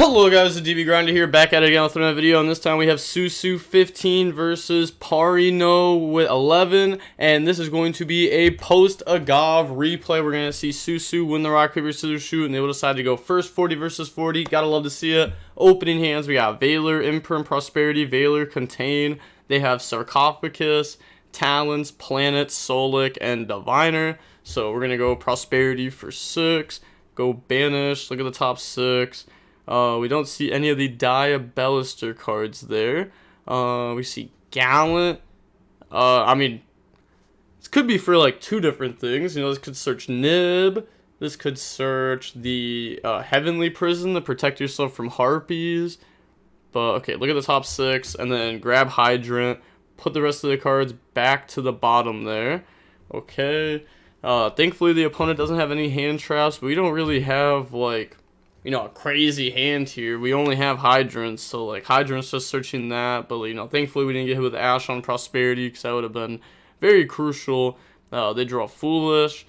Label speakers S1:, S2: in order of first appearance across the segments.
S1: Hello guys, it's DB Grinder here, back at it again with another video, and this time we have Susu 15 versus Parino with 11, and this is going to be a post-AGOV replay. We're going to see Susu win the rock, paper, scissors, shoot, and they will decide to go first, 40 versus 40. Gotta love to see it. Opening hands, we got Valor, Imperm, Prosperity, Valor, Contain. They have Sarcophagus, Talents, Planet, Solic, and Diviner. So we're going to go Prosperity for 6, go Banish, look at the top 6. We don't see any of the Diabellestarr cards there. We see Gallant. I mean, this could be for like two different things. You know, this could search Nib. This could search the Heavenly Prison to protect yourself from Harpies. But, okay, look at the top 6. And then grab Hydrant. Put the rest of the cards back to the bottom there. Okay. Thankfully, the opponent doesn't have any hand traps. But we don't really have, like, you know, a crazy hand here. We only have Hydrants, so like Hydrant's just searching that, but you know, thankfully we didn't get hit with Ash on Prosperity, because that would have been very crucial. They draw Foolish,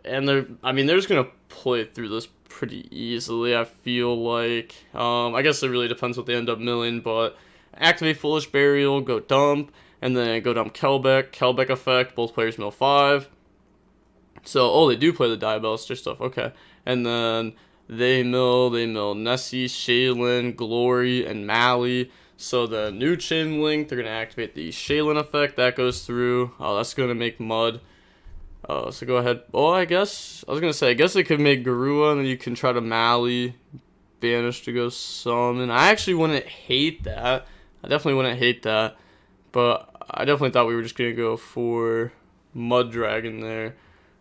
S1: and they're just gonna play through this pretty easily, I feel like. I guess it really depends what they end up milling, but activate Foolish Burial, go dump, and then go dump Kelbeck effect, both players mill 5. So, oh, they do play the Diabellestarr stuff, okay. And then they mill Nessie, Shaylin, Glory, and Mally. So the new Chain Link, they're going to activate the Shaylin effect. That goes through. Oh, that's going to make Mud. So go ahead. Oh, I guess it could make Garua, and then you can try to Mally, Banish to go Summon. I actually wouldn't hate that. I definitely wouldn't hate that. But I definitely thought we were just going to go for Mud Dragon there.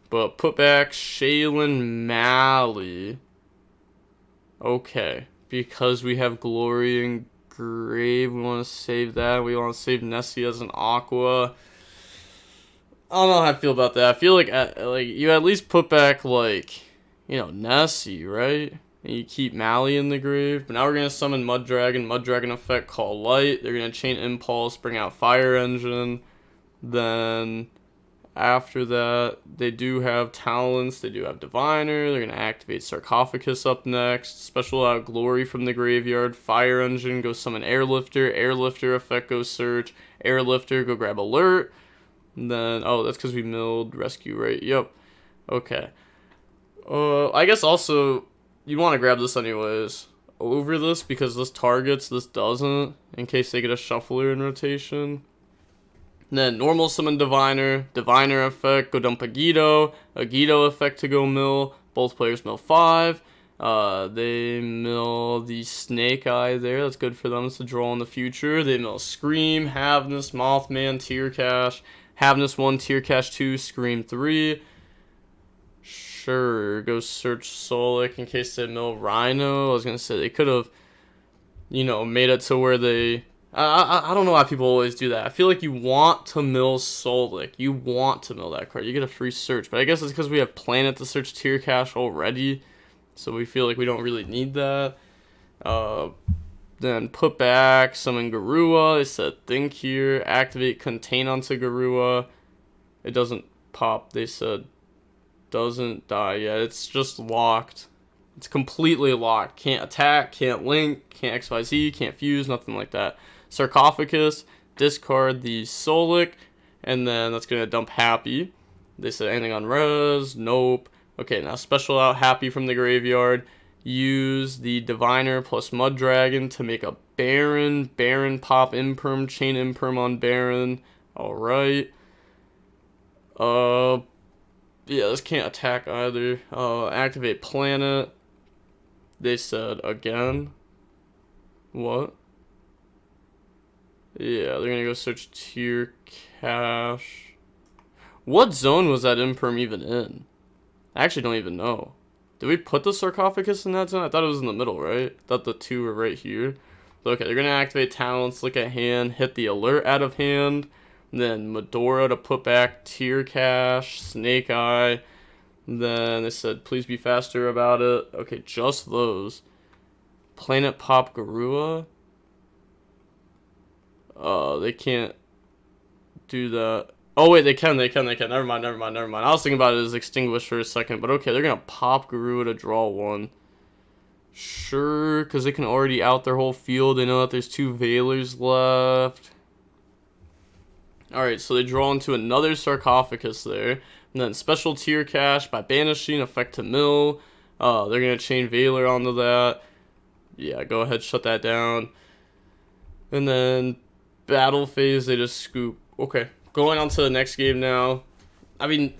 S1: But put back Shaylin, Mally. Okay, because we have Glory and Grave, we want to save that. We want to save Nessie as an Aqua. I don't know how I feel about that. I feel like you at least put back, like, you know, Nessie, right? And you keep Mally in the grave. But now we're going to summon Mud Dragon effect, call Light. They're going to chain Impulse, bring out Fire Engine. Then after that, they do have Talents, they do have Diviner, they're going to activate Sarcophagus up next, special out Glory from the graveyard, Fire Engine, go summon Airlifter effect, go search, Airlifter, go grab Alert, and then, oh, that's because we milled Rescue, right? Yep. Okay. I guess also, you want to grab this anyways, over this, because this targets, this doesn't, in case they get a Shuffler in rotation. Then normal summon Diviner effect, go dump Agito effect to go mill, both players mill 5. They mill the Snake Eye there, that's good for them to draw in the future. They mill Scream, Havness, Mothman, Tear Cache, Havness 1, Tear Cache 2, Scream 3. Sure, go search Solic in case they mill Rhino. I was gonna say they could have, you know, made it to where they... I don't know why people always do that. I feel like you want to mill Solic. You want to mill that card. You get a free search. But I guess it's because we have Planet to search Tear Cache already. So we feel like we don't really need that. Then put back, summon Garua. They said think here. Activate Contain onto Garua. It doesn't pop. They said doesn't die yet. It's just locked. It's completely locked. Can't attack, can't link, can't XYZ, can't fuse, nothing like that. Sarcophagus, discard the Solic, and then that's going to dump Happy. They said anything on res, nope. Okay, now special out Happy from the graveyard. Use the Diviner plus Mud Dragon to make a Baron. Baron pop Imperm, chain Imperm on Baron. Alright. Yeah, this can't attack either. Activate Planet. They said again. What? Yeah, they're gonna go search Tear Cache. What zone was that Imperm even in? I actually don't even know. Did we put the Sarcophagus in that zone? I thought it was in the middle, right? I thought the two were right here. Okay, they're gonna activate Talents, look at hand, hit the Alert out of hand, then Medora to put back Tear Cache, Snake Eye. Then they said, please be faster about it. Okay, just those. Planet Pop Garua. They can't do that. Oh, wait, they can. Never mind. I was thinking about it as Extinguish for a second. But okay, they're going to pop Garua to draw 1. Sure, because they can already out their whole field. They know that there's 2 Veilers left. Alright, so they draw into another Sarcophagus there. And then special Tier Cache by banishing, effect to mill. They're going to chain Veiler onto that. Yeah, go ahead, shut that down. And then battle phase, they just scoop. Okay, going on to the next game now. I mean,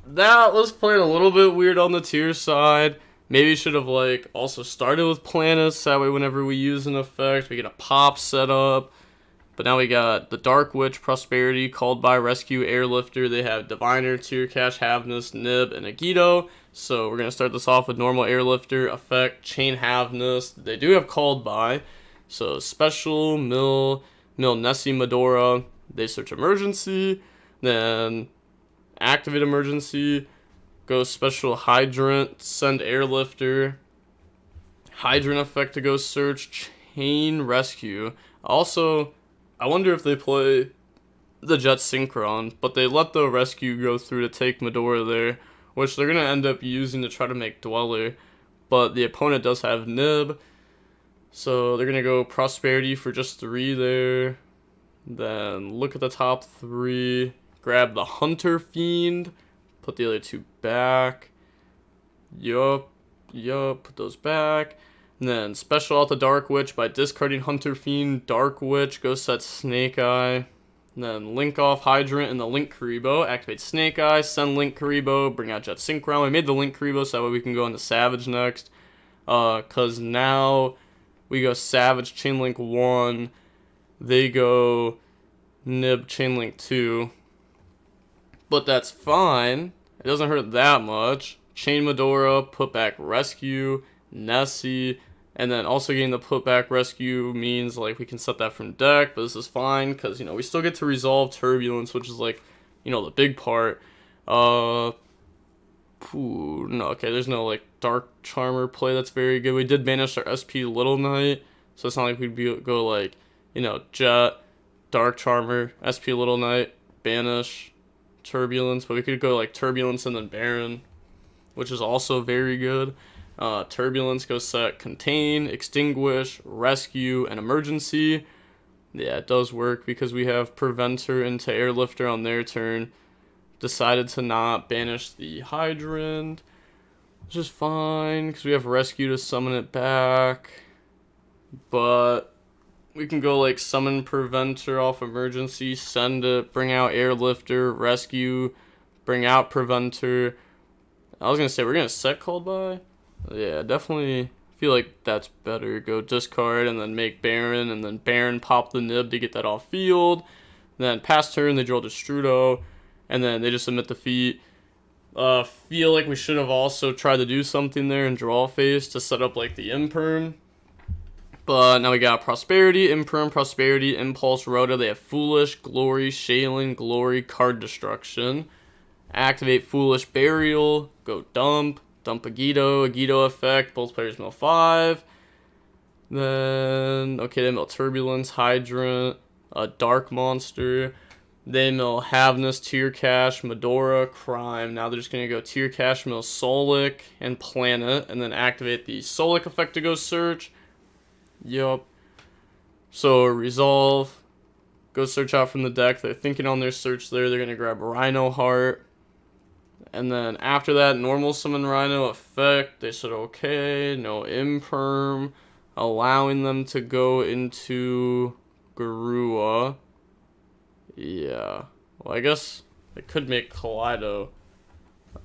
S1: that was playing a little bit weird on the tier side. Maybe should have like also started with planets. That way whenever we use an effect, we get a pop set up. But now we got the Dark Witch, Prosperity, Called by, Rescue, Airlifter. They have Diviner, Tier Cache, Havness, Nib, and YuGiOh. So we're going to start this off with normal Airlifter, Effect, Chain Havness. They do have Called by. So Special, Mill Nessie, Medora. They search Emergency. Then activate Emergency. Go Special Hydrant, send Airlifter. Hydrant effect to go search, Chain Rescue. Also, I wonder if they play the Jet Synchron, but they let the Rescue go through to take Medora there, which they're going to end up using to try to make Dweller. But the opponent does have Nib, so they're going to go Prosperity for just 3 there. Then look at the top 3, grab the Hunter Fiend, put the other 2 back. Yup, put those back. And then special out the Dark Witch by discarding Hunter Fiend, Dark Witch, go set Snake Eye. And then link off Hydrant and the Link Karibo, activate Snake Eye, send Link Karibo, bring out Jet Synchron. We made the Link Karibo so that way we can go into Savage next. Cause now we go Savage Chainlink 1, they go Nib Chainlink 2. But that's fine. It doesn't hurt that much. Chain Medora, put back Rescue, Nessie, and then also getting the put back Rescue means like we can set that from deck, but this is fine because you know we still get to resolve Turbulence, which is like, you know, the big part. No, okay, there's no like Dark Charmer play that's very good. We did banish our SP Little Knight, so it's not like we'd go like, you know, Jet, Dark Charmer, SP Little Knight, banish Turbulence, but we could go like Turbulence and then Baron, which is also very good. Turbulence, go set Contain, Extinguish, Rescue, and Emergency. Yeah, it does work because we have Preventer into Airlifter on their turn. Decided to not banish the Hydrant, which is fine because we have Rescue to summon it back. But we can go like summon Preventer off Emergency, send it, bring out Airlifter, Rescue, bring out Preventer. I was going to say, we're going to set Called by. Yeah, definitely feel like that's better. Go discard and then make Baron, and then Baron pop the Nib to get that off field. Then pass turn, they draw Destrudo, and then they just submit the feat. Feel like we should have also tried to do something there in draw phase to set up like the Imperm. But now we got Prosperity, Imperm, Prosperity, Impulse, Rhoda. They have Foolish, Glory, Shaylin, Glory, Card Destruction. Activate Foolish Burial, go dump YuGiOh effect, both players mill 5. Then, okay, they mill Turbulence, Hydrant, a Dark Monster. They mill Havness, Tier Cache, Medora, Crime. Now they're just going to go Tier Cache, mill Solic, and Planet, and then activate the Solic effect to go search. Yup. So, resolve. Go search out from the deck. They're thinking on their search there. They're going to grab Rhino Heart. And then after that, normal summon Rhino effect. They said okay, no Imperm. Allowing them to go into Garua. Yeah. Well, I guess they could make Kaleido.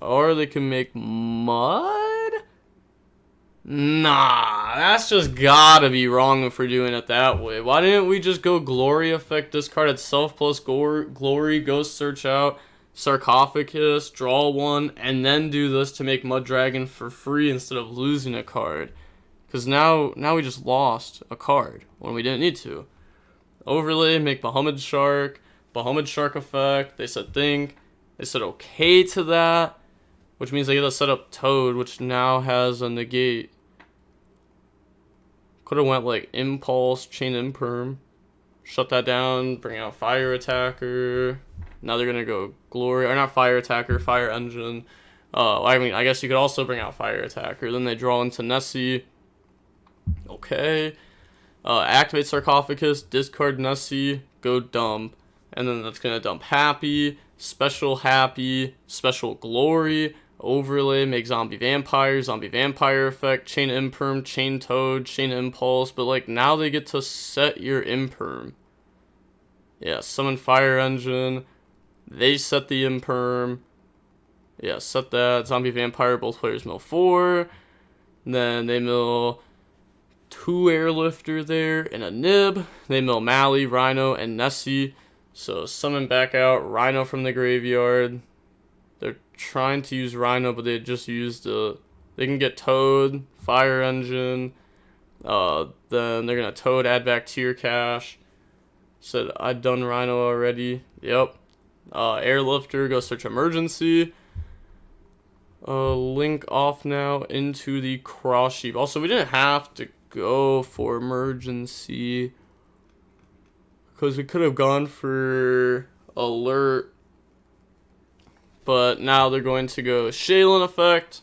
S1: Or they can make Mud? Nah, that's just gotta be wrong if we're doing it that way. Why didn't we just go Glory effect, discard itself plus Glory, go search out Sarcophagus, draw 1, and then do this to make Mud Dragon for free instead of losing a card. Because now we just lost a card when we didn't need to. Overlay, make Bahamut Shark effect. They said think. They said okay to that, which means they get to set up Toad, which now has a negate. Could have went like Impulse, Chain Imperm. Shut that down, bring out Fire Attacker. Now they're going to go Glory, or not Fire Attacker, Fire Engine. I mean, I guess you could also bring out Fire Attacker. Then they draw into Nessie. Okay. Activate Sarcophagus, discard Nessie, go dump. And then that's going to dump Happy, Special Glory, Overlay, make Zombie Vampire effect, Chain Imperm, Chain Toad, Chain Impulse. But like now they get to set your Imperm. Yeah, summon Fire Engine. They set the Imperm. Yeah, set that. Zombie Vampire, both players mill 4. And then they mill 2 Airlifter there and a Nib. They mill Mally, Rhino, and Nessie. So summon back out Rhino from the graveyard. They're trying to use Rhino, but they just used they can get Toad, Fire Engine. Then they're gonna Toad, add back Tier Cache. Said I'd done Rhino already. Yep. Airlifter, go search Emergency. Link off now into the Cross Sheep. Also, we didn't have to go for Emergency, because we could have gone for Alert. But now they're going to go Shaylin effect,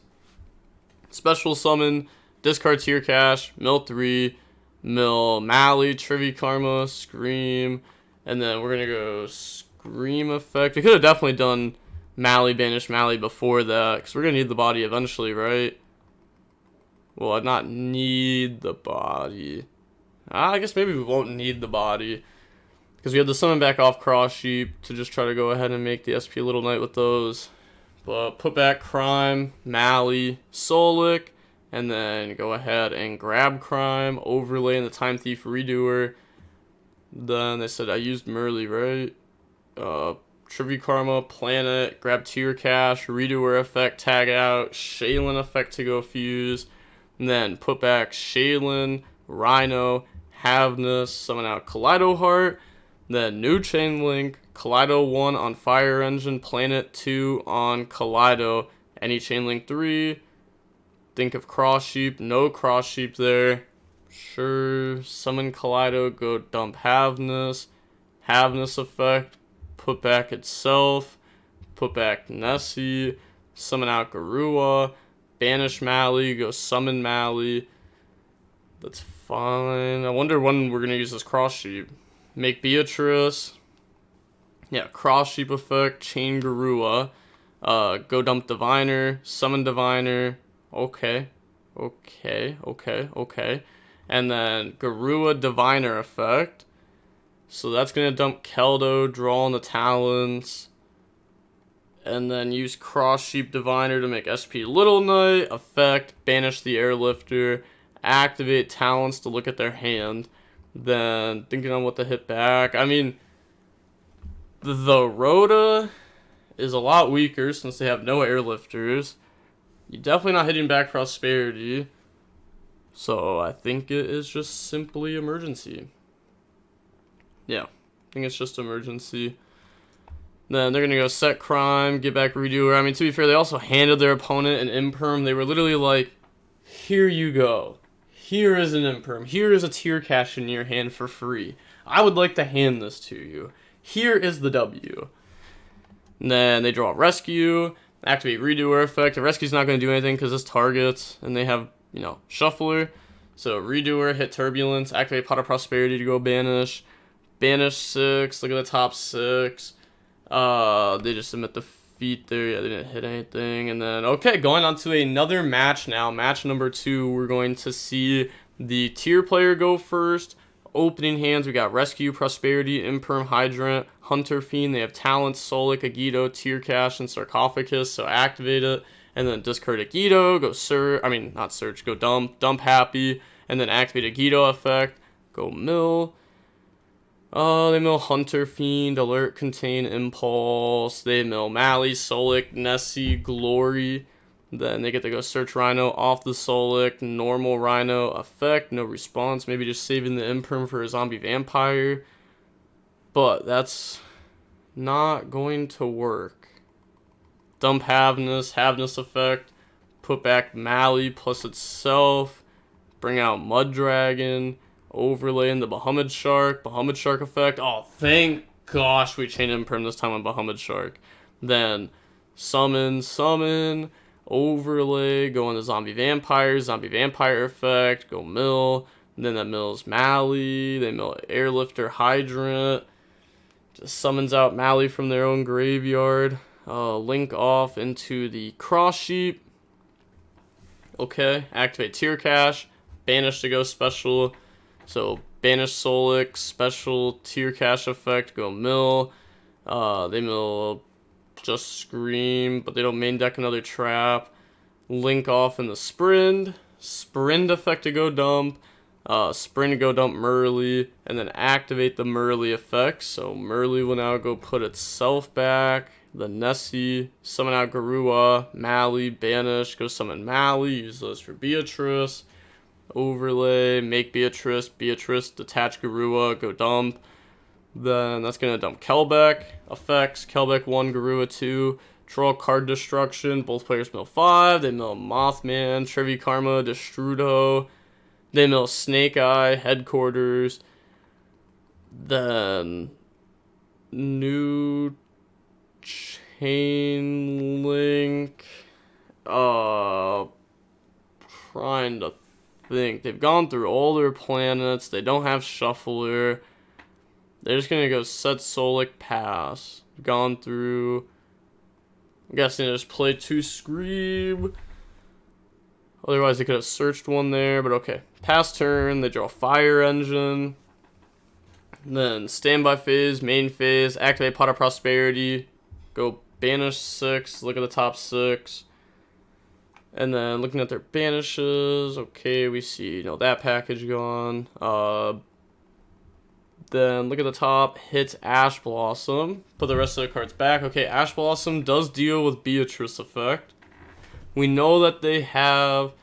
S1: special summon, discard Tier Cache, mill 3, mill Mally, Trivy Karma, Scream, and then we're going to go Scream effect. We could have definitely done Mally, banish Mally before that, because we're going to need the body eventually, right? Well, I'd not need the body. I guess maybe we won't need the body, because we had to summon back off Cross Sheep to just try to go ahead and make the SP Little Knight with those. But put back Crime, Mally, Solic, and then go ahead and grab Crime, overlay in the Time Thief Redoer. Then they said I used Merly, right? Trivy Karma, Planet, grab Tier Cache, Redoer effect, tag out, Shaylin effect to go fuse, and then put back Shaylin, Rhino, Havness, summon out Kaleido Heart, then new Chain Link, Kaleido 1 on Fire Engine, Planet 2 on Kaleido, any Chain Link 3, think of Cross Sheep, no Cross Sheep there, sure, summon Kaleido, go dump Havness, Havness effect, put back itself, put back Nessie, summon out Garua, banish Mally, go summon Mally. That's fine. I wonder when we're going to use this Cross Sheep. Make Beatrice. Yeah, Cross Sheep effect, chain Garua. Go dump Diviner, summon Diviner. Okay. And then Garua Diviner effect. So that's going to dump Keldo, draw on the Talons, and then use Cross Sheep Diviner to make SP Little Knight, effect, banish the Airlifter, activate Talons to look at their hand, then thinking on what to hit back. I mean, the Rhoda is a lot weaker since they have no Airlifters. You're definitely not hitting back Prosperity, so I think it is just simply Emergency. Yeah, I think it's just Emergency. Then they're going to go set Crime, get back Redoer. I mean, to be fair, they also handed their opponent an Imperm. They were literally like, here you go. Here is an Imperm. Here is a Tier Cache in your hand for free. I would like to hand this to you. Here is the W. And then they draw Rescue, activate Redoer effect. The Rescue's not going to do anything because it's targets, and they have, Shuffler. So Redoer, hit Turbulence, activate Pot of Prosperity to go banish. Banish 6, look at the top 6. They just submit the feat there. Yeah, they didn't hit anything. And then, okay, going on to another match now. Match number 2, we're going to see the tier player go first. Opening hands, we got Rescue, Prosperity, Imperm, Hydrant, Hunter Fiend. They have Talent, Solic, Agito, Tier Cache, and Sarcophagus. So activate it. And then discard Agito, go go dump Happy. And then activate Agito effect, go mill. They mill Hunter Fiend, Alert, Contain, Impulse. They mill Mally, Solic, Nessie, Glory. Then they get to go search Rhino off the Solic, normal Rhino, effect, no response. Maybe just saving the Imperm for a Zombie Vampire. But that's not going to work. Dump Havness effect. Put back Mally plus itself. Bring out Mud Dragon. Overlay in the Bahamut Shark effect. Oh, thank gosh we chained Imperm this time on Bahamut Shark. Then summon, overlay, go into Zombie Vampire effect, go mill. And then that mills Mally. They mill Airlifter Hydrant. Just summons out Mally from their own graveyard. Link off into the Cross Sheep. Okay, activate Tear Cache. Banish to go special. So banish Solic, special Tear Cache effect, go mill. They mill just Scream, but they don't main deck another trap. Link off in the Sprint. Sprint effect to go dump. Sprint to go dump Merly, and then activate the Merly effect. So Merly will now go put itself back. The Nessie, summon out Garua, Mally, banish, go summon Mally, use those for Beatrice. Overlay, make Beatrice, detach Garua, go dump. Then that's going to dump Kelbeck. Effects, Kelbeck 1, Garua 2. Draw card destruction. Both players mill 5. They mill Mothman, Trevi Karma, Destrudo. They mill Snake Eye, Headquarters. Then new Chain Link. Trying to think. They've gone through all their planets. They don't have Shuffler. They're just gonna go set Solic pass. Gone through. I'm guessing they just play 2 Scream. Otherwise, they could have searched one there, but okay. Pass turn, they draw Fire Engine. Then standby phase, main phase, activate Pot of Prosperity. Go banish 6, look at the top 6. And then looking at their banishes, okay, we see, that package gone. Then look at the top, hits Ash Blossom. Put the rest of the cards back. Okay, Ash Blossom does deal with Beatrice effect. We know that they have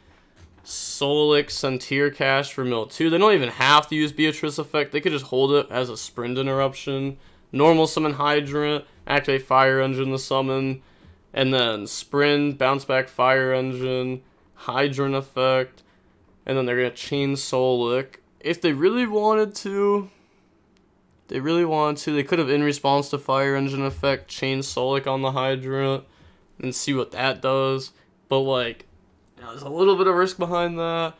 S1: Solix and Tear Cache for mill 2. They don't even have to use Beatrice effect. They could just hold it as a sprint interruption. Normal summon Hydrant, activate Fire Engine to summon. And then sprint, bounce back Fire Engine, Hydrant effect. And then they're going to chain Solic. If they really wanted to, they could have, in response to Fire Engine effect, chain Solic on the Hydrant and see what that does. But, there's a little bit of risk behind that.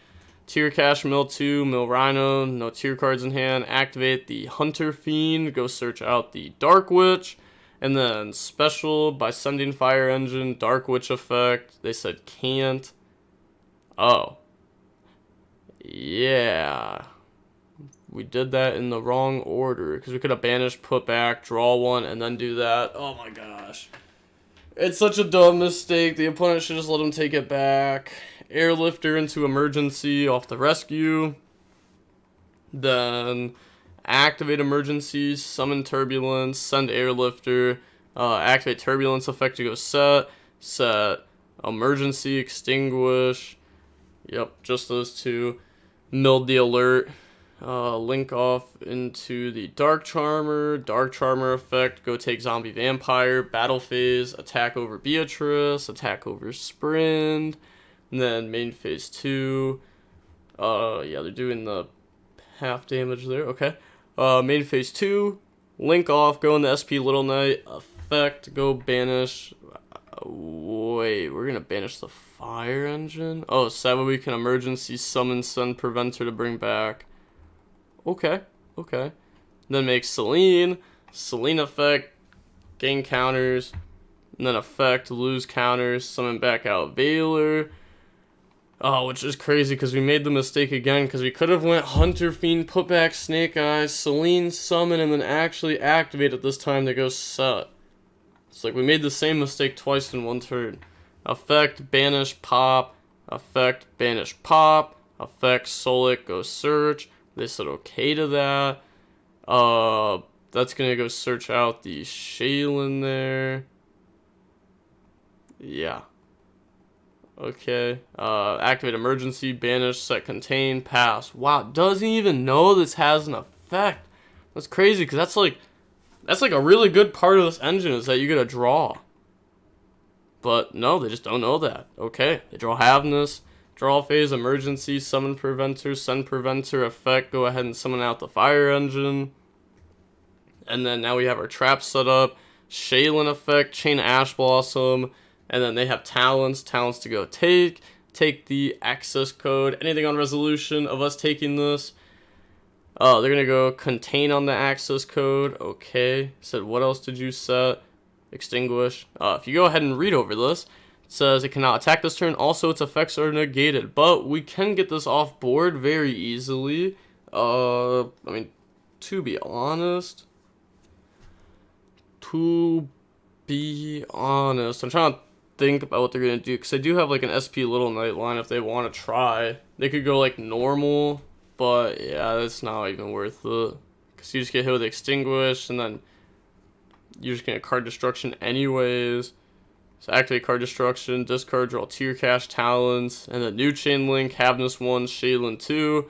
S1: Tear Cache, mill 2, mill Rhino, no tier cards in hand. Activate the Hunter Fiend, go search out the Dark Witch. And then special by sending Fire Engine, Dark Witch effect. They said can't. Oh. Yeah. We did that in the wrong order. Because we could have banished, put back, draw one, and then do that. Oh my gosh. It's such a dumb mistake. The opponent should just let him take it back. Airlifter into emergency off the rescue. Then activate emergency, summon Turbulence, send Airlifter, activate Turbulence effect to go set, emergency, extinguish. Yep, just those two. Milled the alert. Link off into the Dark Charmer effect, go take Zombie Vampire, battle phase, attack over Beatrice, attack over Sprint, and then main phase 2. Yeah, they're doing the half damage there, okay. Main phase 2, link off, go into SP Little Knight, effect, go banish. Wait, we're gonna banish the Fire Engine? Oh, so that way we can emergency summon Sun Preventer to bring back. Okay. Then make Selene effect, gain counters, and then effect, lose counters, summon back out Veiler. Oh, which is crazy because we made the mistake again because we could have went Hunter Fiend, put back Snake Eyes, Selene summon, and then actually activate it this time to go set. It's like we made the same mistake twice in one turn. Effect, banish, pop, effect, banish, pop, effect, Solic, go search. They said okay to that. That's gonna go search out the Shaylin there. Yeah. Okay. Activate emergency, banish, set contain, pass. Wow, doesn't even know this has an effect. That's crazy because that's like a really good part of this engine is that you get a draw. But no, they just don't know that. Okay, they draw Havness. Draw phase, emergency, summon Preventer, send Preventer, effect, go ahead and summon out the Fire Engine. And then now we have our trap set up, Shaylin effect, chain Ash Blossom, and then they have talents to go take, take the access code. Anything on resolution of us taking this? Oh, they're gonna go contain on the access code. Okay. Said what else did you set? Extinguish. If you go ahead and read over this, it says it cannot attack this turn. Also, its effects are negated, but we can get this off board very easily. I mean, to be honest, I'm trying to think about what they're gonna do, because they do have like an SP Little Knight line if they want to try. They could go like normal, but yeah, that's not even worth it, because you just get hit with Extinguish, and then you're just gonna card destruction anyways. So activate card destruction, discard, draw Tear Cache, Talons, and then new Chain Link, Havness 1, Shaylin 2.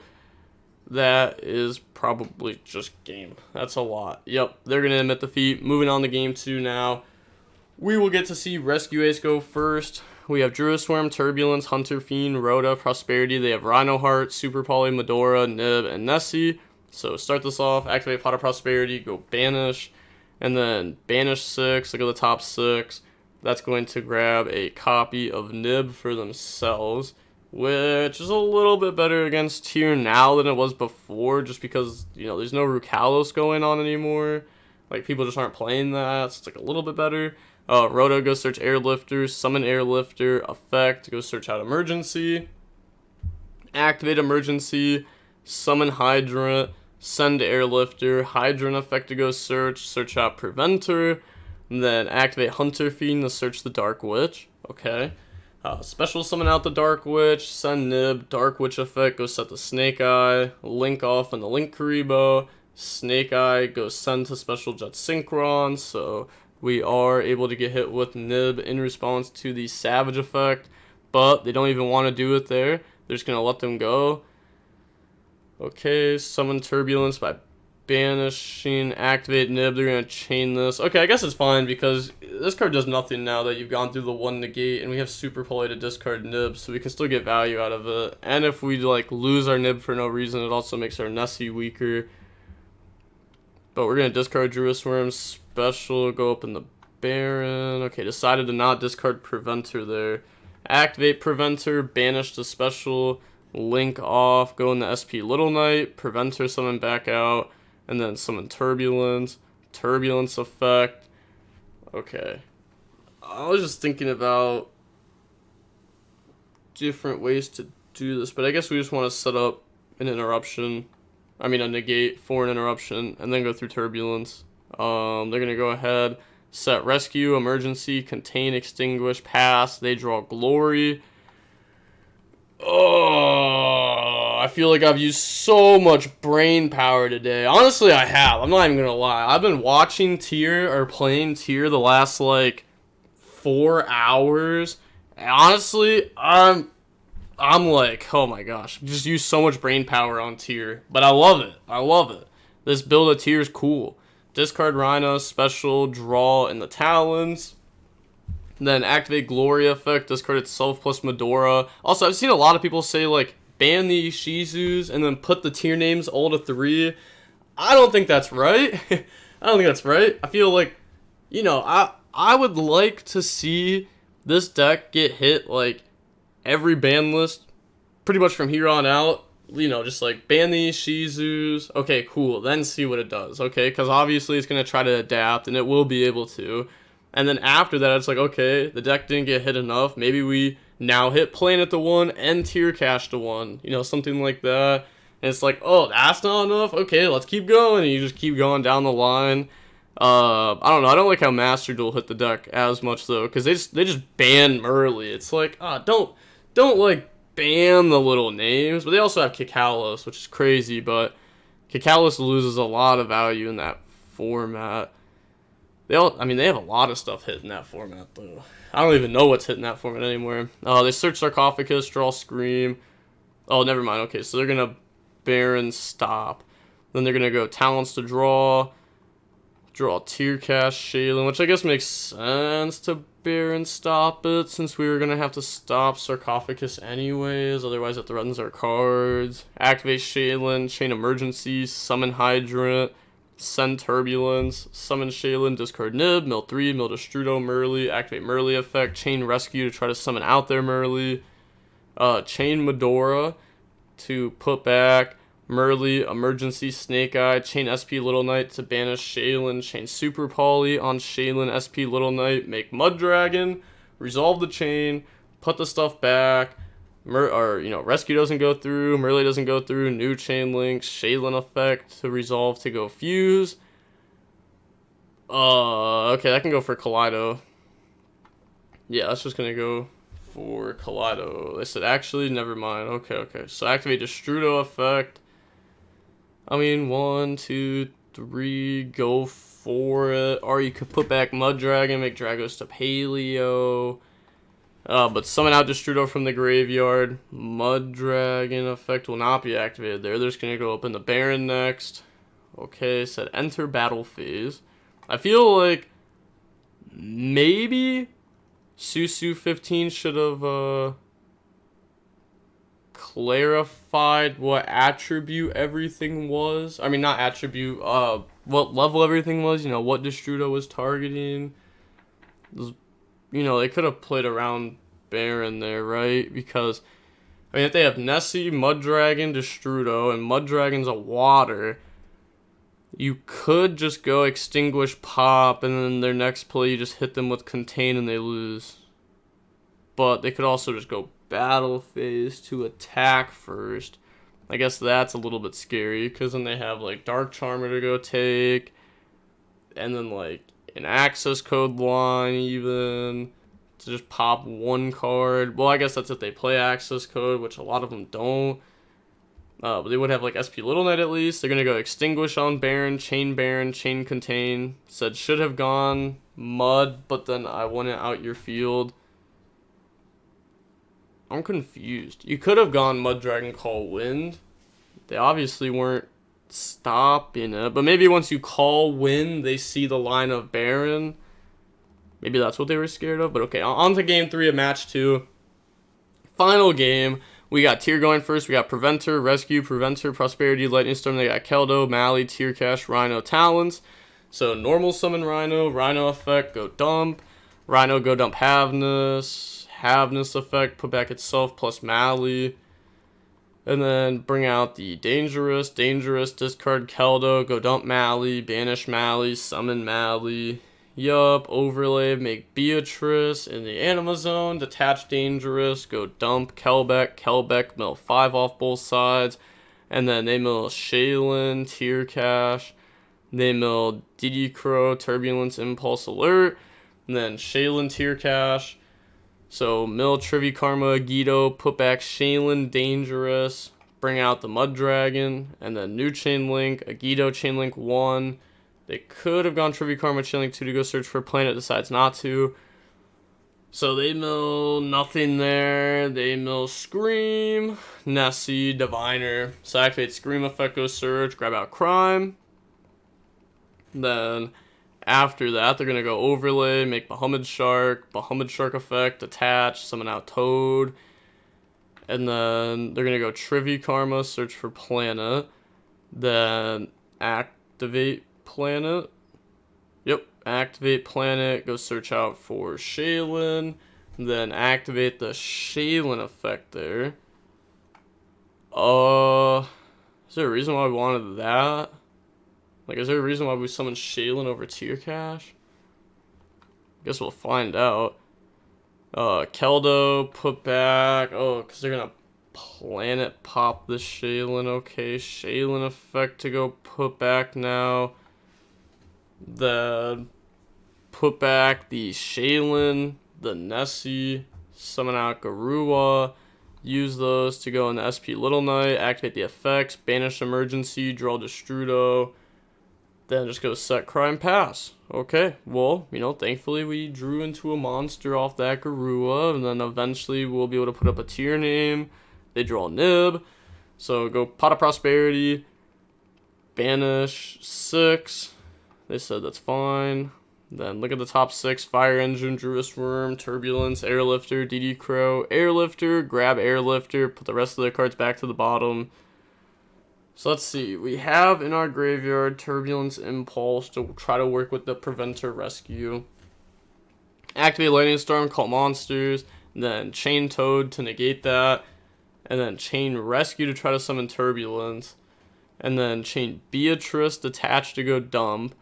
S1: That is probably just game. That's a lot. Yep, they're going to admit defeat. Moving on to game 2 now. We will get to see Rescue Ace go first. We have Druid Swarm, Turbulence, Hunter Fiend, Rhoda, Prosperity. They have Rhino Heart, Super Poly, Medora, Nib, and Nessie. So start this off. Activate Pot of Prosperity, go Banish. And then Banish 6, look at the top 6. That's going to grab a copy of Nib for themselves, which is a little bit better against tier now than it was before, just because, you know, there's no Rukalos going on anymore. Like, people just aren't playing that, so it's like a little bit better. Rhoda, go search Airlifter, summon Airlifter, effect, go search out Emergency, activate Emergency, summon Hydrant, send Airlifter, Hydrant effect to go search out Preventer, and then activate Hunter Fiend to search the Dark Witch. Okay. Special summon out the Dark Witch, send Nib, Dark Witch effect, go set the Snake Eye, Link off on the Link Karibo, Snake Eye, go send to Special Jet Synchron, so we are able to get hit with Nib in response to the Savage effect, but they don't even want to do it there, they're just going to let them go. Okay, summon Turbulence by banishing, activate Nib, they're going to chain this. Okay, I guess it's fine because this card does nothing now that you've gone through the 1 negate, and we have Super Poly to discard Nib, so we can still get value out of it. And if we like lose our Nib for no reason, it also makes our Nessie weaker. But we're going to discard Druid Swarm, special, go up in the Baron. Okay, decided to not discard Preventer there. Activate Preventer, banish the special, Link off, go in the SP Little Knight, Preventer summon back out, and then summon Turbulence, Turbulence effect. Okay. I was just thinking about different ways to do this, but I guess we just want to set up an interruption. I mean a negate for an interruption, and then go through Turbulence. They're going to go ahead, set Rescue, Emergency, Contain, Extinguish, Pass. They draw Glory. Oh, I feel like I've used so much brain power today. Honestly, I have. I'm not even gonna lie. I've been watching tier or playing tier the last like 4 hours. And honestly, I'm like, oh my gosh, just used so much brain power on tier. But I love it. I love it. This build of tier is cool. Discard Rhino, special, draw in the Talons. Then activate Glory effect, discard itself plus Medora. Also, I've seen a lot of people say, like, ban the Shizus and then put the tier names all to 3. I don't think that's right. I don't think that's right. I feel like, you know, I would like to see this deck get hit, like, every ban list pretty much from here on out. You know, just, like, ban these Shizus. Okay, cool. Then see what it does, okay? Because obviously it's going to try to adapt, and it will be able to. And then after that, it's like, okay, the deck didn't get hit enough. Maybe we now hit Planet to 1 and Tear Cache to 1. You know, something like that. And it's like, oh, that's not enough? Okay, let's keep going. And you just keep going down the line. I don't know. I don't like how Master Duel hit the deck as much, though. Because they just ban Merly. It's like, don't like, ban the little names. But they also have Kikalos, which is crazy. But Kikalos loses a lot of value in that format. They have a lot of stuff hitting that format, though. I don't even know what's hitting that format anymore. They search Sarcophagus, draw Scream. Oh, never mind. Okay, so they're going to Baron stop. Then they're going to go Talents to draw Tear Cache, Shaylin, which I guess makes sense to Baron stop it, since we were going to have to stop Sarcophagus anyways. Otherwise, it threatens our cards. Activate Shaylin, Chain Emergency, Summon Hydrant. Send Turbulence, summon Shaylin, discard Nib, mill 3, mill Destrudo, Merly, activate Merly effect, chain Rescue to try to summon out their Merly. Chain Medora to put back Merly, Emergency Snake Eye, chain SP Little Knight to banish Shaylin, chain Super Poly on Shaylin, SP Little Knight, make Mud Dragon, resolve the chain, put the stuff back, Rescue doesn't go through, Merly doesn't go through, new chain links, Shaylin effect to resolve to go fuse. Okay, that can go for Kaleido. Yeah, that's just gonna go for Kaleido. They said, actually, never mind. Okay. So activate Destrudo effect. I mean, 1, 2, 3, go for it. Or you could put back Mud Dragon, make Dragos to Paleo. But summon out Destrudo from the graveyard. Mud Dragon effect will not be activated there. They're just going to go up in the Baron next. Okay, said enter battle phase. I feel like maybe Susu 15 should have clarified what attribute everything was. I mean, not attribute, what level everything was, what Destrudo was targeting. They could have played around Baron there, right? Because, I mean, if they have Nessie, Mud Dragon, Destrudo, and Mud Dragon's a water, you could just go Extinguish, Pop, and then their next play you just hit them with Contain and they lose. But they could also just go battle phase to attack first. I guess that's a little bit scary because then they have like Dark Charmer to go take, and then like an access code line even to just pop one card. Well, I guess that's if they play access code, which a lot of them don't. But they would have like SP Little Knight at least. They're gonna go Extinguish on Baron, Chain Contain. Said should have gone Mud, but then I want it out your field. I'm confused. You could have gone Mud Dragon Call Wind. They obviously weren't stopping it. But maybe once you call Wind, they see the line of Baron. Maybe that's what they were scared of. But okay, on to game 3 of match 2. Final game. We got Tear going first. We got Preventer, Rescue, Preventer, Prosperity, Lightning Storm. They got Keldo, Mally, Tear Cash, Rhino, Talons. So normal summon Rhino. Rhino effect, go dump. Rhino, go dump Havness. Havness effect, put back itself plus Mally. And then bring out the Dangerous, discard Keldo, go dump Mally, banish Mally, summon Mally. Yup, overlay, make Beatrice in the Anima Zone, detach Dangerous, go dump Kelbeck, mill 5 off both sides. And then they mill Shaylin, Tear Cash. They mill Diddy Crow, Turbulence, Impulse Alert. And then Shaylin, Tear Cash. So, mill Trivi Karma, YuGiOh, put back Shaylin, Dangerous, bring out the Mud Dragon, and then new Chain Link, a YuGiOh Chain Link 1. They could have gone Trivi Karma Chain Link 2 to go search for a planet, decides not to. So, they mill nothing there. They mill Scream, Nessie, Diviner. So, activate Scream effect, go search, grab out Crime. Then after that, they're going to go Overlay, make Bahamut Shark effect, attach, summon out Toad. And then they're going to go Trivi Karma, search for Planet. Then activate Planet. Yep, activate Planet, go search out for Shaylin. Then activate the Shaylin effect there. Is there a reason why we wanted that? Like, is there a reason why we summoned Shaylin over Tear Cash? Guess we'll find out. Keldo, put back. Oh, because they're going to planet pop the Shaylin. Okay, Shaylin effect to go put back now. Then put back the Shaylin, the Nessie, summon out Garua. Use those to go in the SP Little Knight. Activate the effects, banish Emergency, draw Destrudo. Then just go set Crime Pass. Okay, well, thankfully we drew into a monster off that Garua, and then eventually we'll be able to put up a tier name. They draw Nib. So go Pot of Prosperity, banish 6. They said that's fine. Then look at the top 6. Fire Engine, Druid's Worm, Turbulence, Airlifter, DD Crow, Airlifter, grab Airlifter, put the rest of the cards back to the bottom. So let's see, we have in our graveyard Turbulence, Impulse to try to work with the Preventer, Rescue. Activate Lightning Storm, call monsters. then Chain Toad to negate that, and then Chain Rescue to try to summon Turbulence, and then Chain Beatrice Detach to go dump.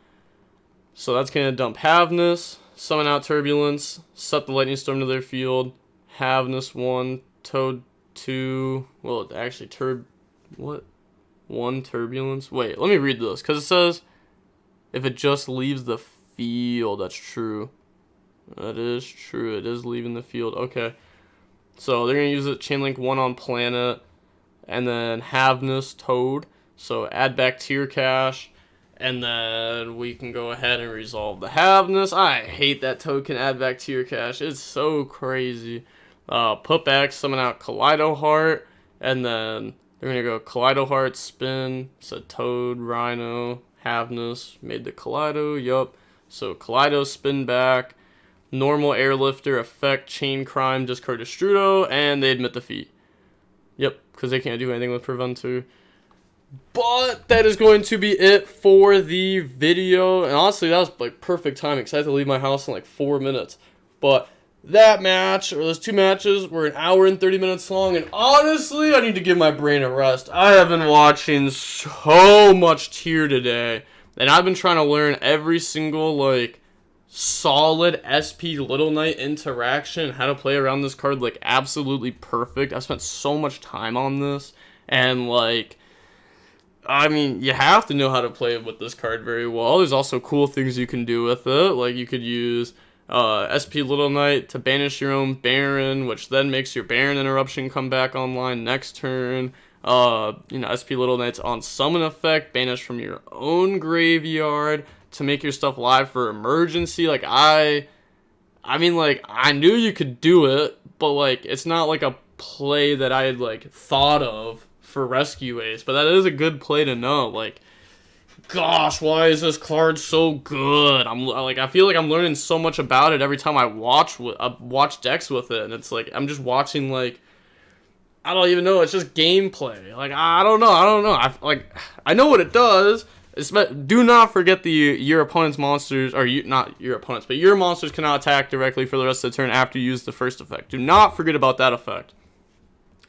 S1: So that's going to dump Havnus, summon out Turbulence, set the Lightning Storm to their field, Havnus 1, Toad 2, well, actually, what? 1 Turbulence? Wait, let me read this, because it says, if it just leaves the field, that's true. That is true, it is leaving the field, okay. So they're going to use it, Chainlink 1 on Planet, and then Havnus, Toad, so add back Tier Cache, and then we can go ahead and resolve the Havnus. I hate that Toad can add back Tier Cache, it's so crazy. Put back, summon out Kaleido Heart, and then they're going to go Kaleido Heart, spin, so Toad, Rhino, Havnus, made the Kaleido, yup. So Kaleido, spin back, normal Airlifter, effect, Chain Crime, discard Destrudo, and they admit defeat. Yep, because they can't do anything with Preventer. But that is going to be it for the video. And honestly, that was like perfect timing because I had to leave my house in like 4 minutes. But that match, or those 2 matches, were an hour and 30 minutes long. And honestly, I need to give my brain a rest. I have been watching so much tier today. And I've been trying to learn every single, like, solid SP Little Knight interaction and how to play around this card, like, absolutely perfect. I've spent so much time on this. And, like, I mean, you have to know how to play with this card very well. There's also cool things you can do with it. Like, you could use SP Little Knight to banish your own Baron, which then makes your Baron Interruption come back online next turn. SP Little Knight's on summon effect, banish from your own graveyard to make your stuff live for emergency. Like, I mean, like, I knew you could do it, but, like, it's not, like, a play that I had, like, thought of for Rescue Ace, but that is a good play to know. Like, gosh, why is this card so good? I feel like I'm learning so much about it every time I watch decks with it, and it's like I'm just watching, like, I don't even know. It's just gameplay. Like, I don't know. I know what it does. Do not forget your opponent's monsters, or not your opponents, but your monsters cannot attack directly for the rest of the turn after you use the first effect. Do not forget about that effect.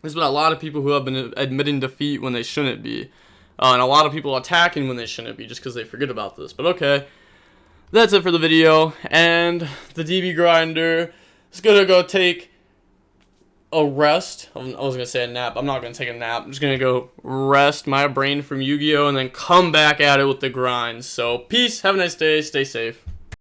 S1: There's been a lot of people who have been admitting defeat when they shouldn't be. And a lot of people attacking when they shouldn't be just because they forget about this. But okay, that's it for the video. And the DB Grinder is going to go take a rest. I was going to say a nap. I'm not going to take a nap. I'm just going to go rest my brain from Yu-Gi-Oh! And then come back at it with the grind. So peace, have a nice day, stay safe.